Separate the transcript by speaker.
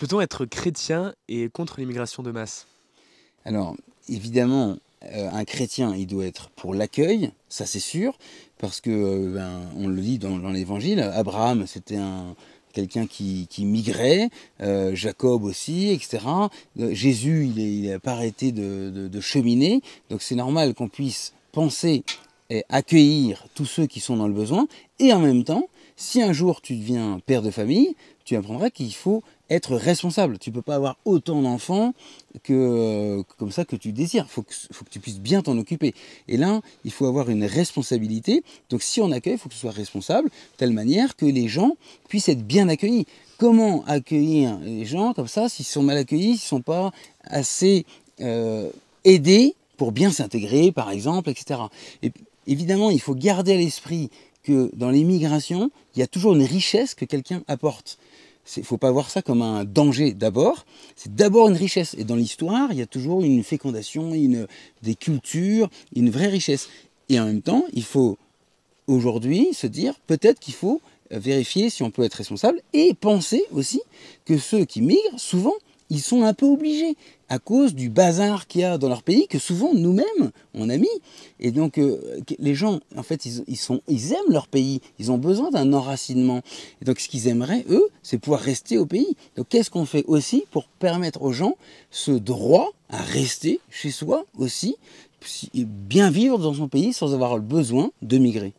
Speaker 1: Peut-on être chrétien et contre l'immigration de masse?
Speaker 2: Alors, évidemment, un chrétien, il doit être pour l'accueil, ça c'est sûr, parce que, on le lit dans l'Évangile, Abraham, c'était quelqu'un qui migrait, Jacob aussi, etc. Jésus, il n'a pas arrêté de cheminer, donc c'est normal qu'on puisse penser et accueillir tous ceux qui sont dans le besoin, et en même temps, si un jour tu deviens père de famille, tu apprendras qu'il faut être responsable. Tu ne peux pas avoir autant d'enfants comme ça que tu désires. Faut que tu puisses bien t'en occuper. Et là, il faut avoir une responsabilité. Donc si on accueille, il faut que ce soit responsable, de telle manière que les gens puissent être bien accueillis. Comment accueillir les gens comme ça s'ils sont mal accueillis, s'ils ne sont pas assez aidés pour bien s'intégrer, par exemple, etc. Et évidemment, il faut garder à l'esprit que dans l'immigration, il y a toujours une richesse que quelqu'un apporte. Il ne faut pas voir ça comme un danger d'abord, c'est d'abord une richesse. Et dans l'histoire, il y a toujours une fécondation, des cultures, une vraie richesse. Et en même temps, il faut aujourd'hui se dire peut-être qu'il faut vérifier si on peut être responsable et penser aussi que ceux qui migrent, souvent, ils sont un peu obligés à cause du bazar qu'il y a dans leur pays que souvent nous-mêmes on a mis. Et donc les gens, en fait, ils aiment leur pays, ils ont besoin d'un enracinement. Et donc ce qu'ils aimeraient, eux, c'est pouvoir rester au pays. Donc qu'est-ce qu'on fait aussi pour permettre aux gens ce droit à rester chez soi aussi, et bien vivre dans son pays sans avoir le besoin de migrer?